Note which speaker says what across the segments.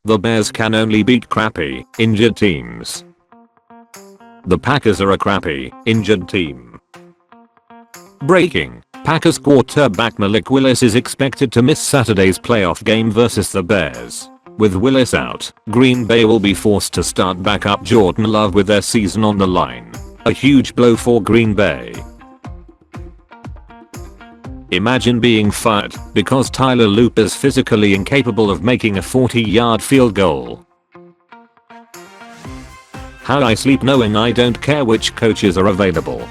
Speaker 1: The Bears can only beat crappy, injured teams. The Packers are a crappy, injured team. Breaking: Packers quarterback Malik Willis is expected to miss Saturday's playoff game versus the Bears. With Willis out, Green Bay will be forced to start backup Jordan Love with their season on the line. A huge blow for Green Bay. Imagine being fired because Tyler Loop is physically incapable of making a 40-yard field goal. How I sleep knowing I don't care which coaches are available.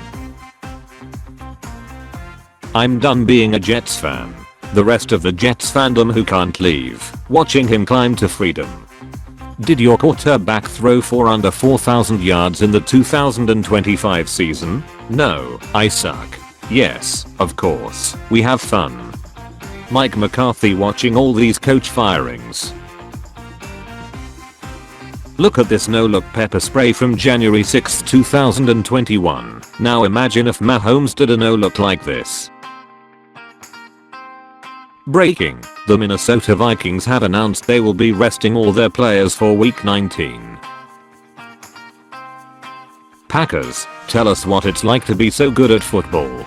Speaker 1: I'm done being a Jets fan. The rest of the Jets fandom who can't leave, watching him climb to freedom. Did your quarterback throw for under 4,000 yards in the 2025 season? No, I suck. Yes, of course, we have fun. Mike McCarthy watching all these coach firings. Look at this no-look pepper spray from January 6, 2021. Now imagine if Mahomes did a no-look like this. Breaking: the Minnesota Vikings have announced they will be resting all their players for week 19. Packers, tell us what it's like to be so good at football.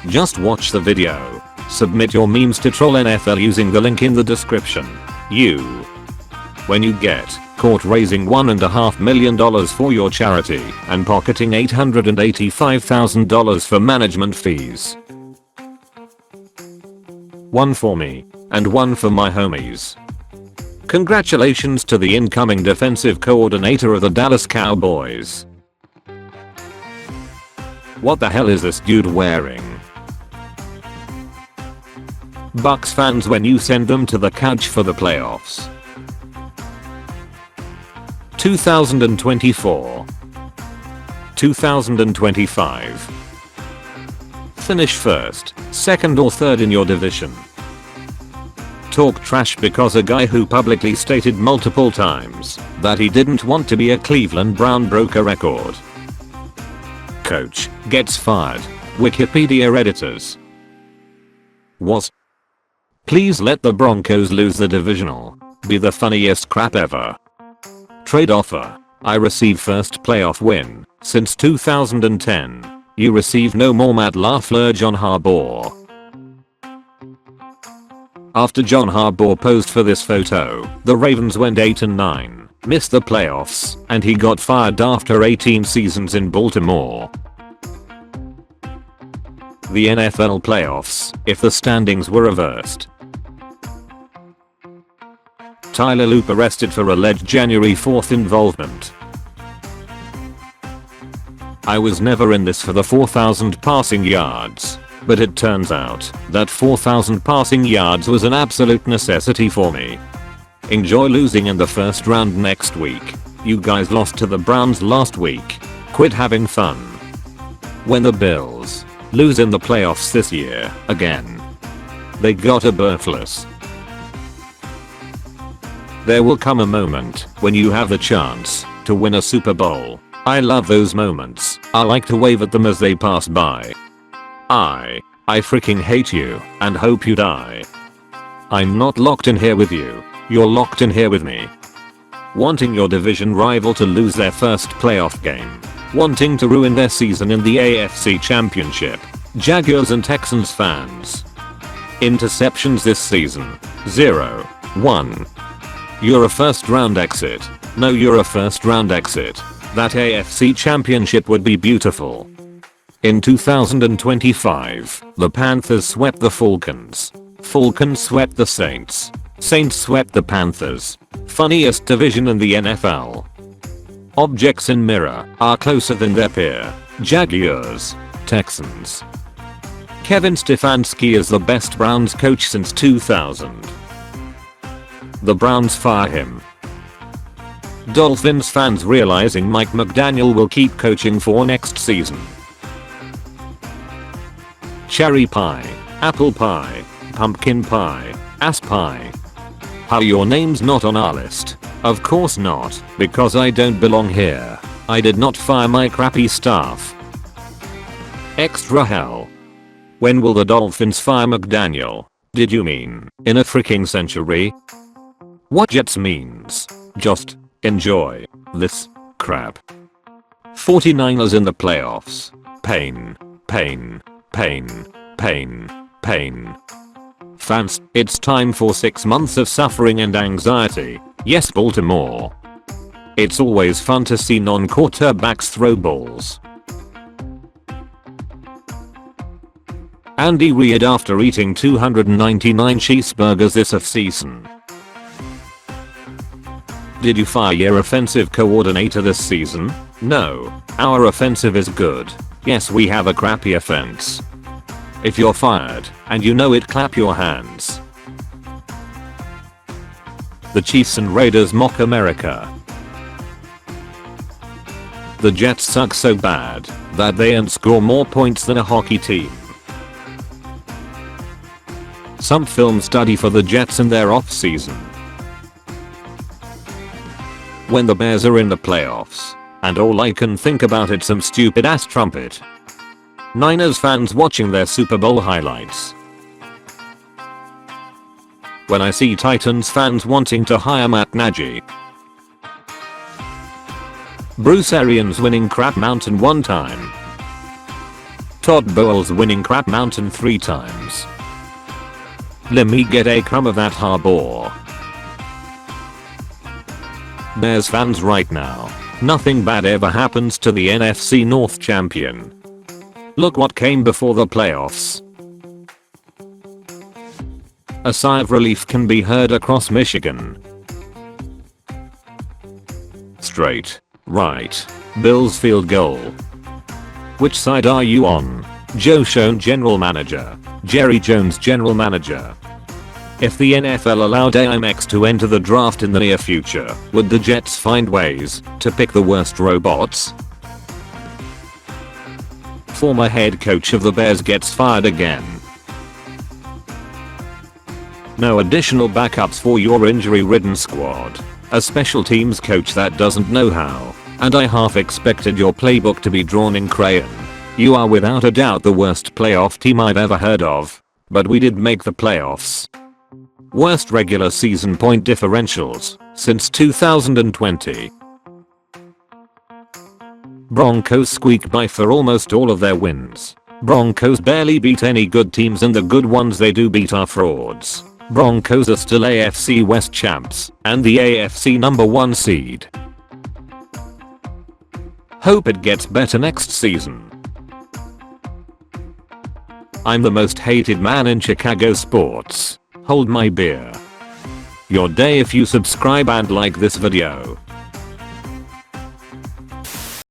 Speaker 1: Just watch the video. Submit your memes to Troll NFL using the link in the description. When you get caught raising $1.5 million for your charity and pocketing $885,000 for management fees. One for me, and one for my homies. Congratulations to the incoming defensive coordinator of the Dallas Cowboys. What the hell is this dude wearing? Bucks fans when you send them to the couch for the playoffs. 2024. 2025. Finish first, second or third in your division. Talk trash because a guy who publicly stated multiple times that he didn't want to be a Cleveland Brown broke a record. Coach gets fired. Wikipedia editors. Was. Please let the Broncos lose the divisional. Be the funniest crap ever. Trade offer. I receive first playoff win since 2010. You receive no more Matt LaFleur. John Harbaugh. After John Harbaugh posed for this photo, the Ravens went 8-9, missed the playoffs, and he got fired after 18 seasons in Baltimore. The NFL playoffs, if the standings were reversed. Tyler Loop arrested for alleged January 4th involvement. I was never in this for the 4,000 passing yards, but it turns out that 4,000 passing yards was an absolute necessity for me. Enjoy losing in the first round next week. You guys lost to the Browns last week. Quit having fun. When the Bills lose in the playoffs this year, again. They got a berthless. There will come a moment when you have the chance to win a Super Bowl. I love those moments. I like to wave at them as they pass by. I freaking hate you and hope you die. I'm not locked in here with you. You're locked in here with me. Wanting your division rival to lose their first playoff game. Wanting to ruin their season in the AFC Championship. Jaguars and Texans fans. Interceptions this season. 0. 1. You're a first round exit. No, you're a first round exit. That AFC Championship would be beautiful. In 2025, the Panthers swept the Falcons. Falcons swept the Saints. Saints swept the Panthers. Funniest division in the NFL. Objects in mirror are closer than their peer. Jaguars. Texans. Kevin Stefanski is the best Browns coach since 2000. The Browns fire him. Dolphins fans realizing Mike McDaniel will keep coaching for next season. Cherry pie, apple pie, pumpkin pie, ass pie. How your name's not on our list? Of course not, because I don't belong here. I did not fire my crappy staff. Extra hell. When will the Dolphins fire McDaniel? Did you mean in a freaking century? What Jets means? Just enjoy this crap. 49ers in the playoffs. Pain, pain, pain, pain, pain. Fans, it's time for 6 months of suffering and anxiety. Yes, Baltimore. It's always fun to see non-quarterbacks throw balls. Andy Reid after eating 299 cheeseburgers this offseason. Did you fire your offensive coordinator this season? No, our offensive is good. Yes, we have a crappy offense. If you're fired, and you know it, clap your hands. The Chiefs and Raiders mock America. The Jets suck so bad that they don't score more points than a hockey team. Some film study for the Jets in their off-season. When the Bears are in the playoffs, and all I can think about is some stupid ass trumpet. Niners fans watching their Super Bowl highlights. When I see Titans fans wanting to hire Matt Nagy. Bruce Arians winning Crap Mountain 1 time. Todd Bowles winning Crap Mountain 3 times. Let me get a crumb of that Harbaugh. Bears fans right now, nothing bad ever happens to the NFC North champion. Look what came before the playoffs. A sigh of relief can be heard across Michigan. Straight, right, Bills field goal. Which side are you on? Joe Schoen general manager, Jerry Jones general manager. If the NFL allowed AMX to enter the draft in the near future, would the Jets find ways to pick the worst robots? Former head coach of the Bears gets fired again. No additional backups for your injury-ridden squad. A special teams coach that doesn't know how. And I half expected your playbook to be drawn in crayon. You are without a doubt the worst playoff team I've ever heard of. But we did make the playoffs. Worst regular season point differentials since 2020. Broncos squeak by for almost all of their wins. Broncos barely beat any good teams, and the good ones they do beat are frauds. Broncos are still AFC West champs and the AFC #1 seed. Hope it gets better next season. I'm the most hated man in Chicago sports. Hold my beer. Your day if you subscribe and like this video.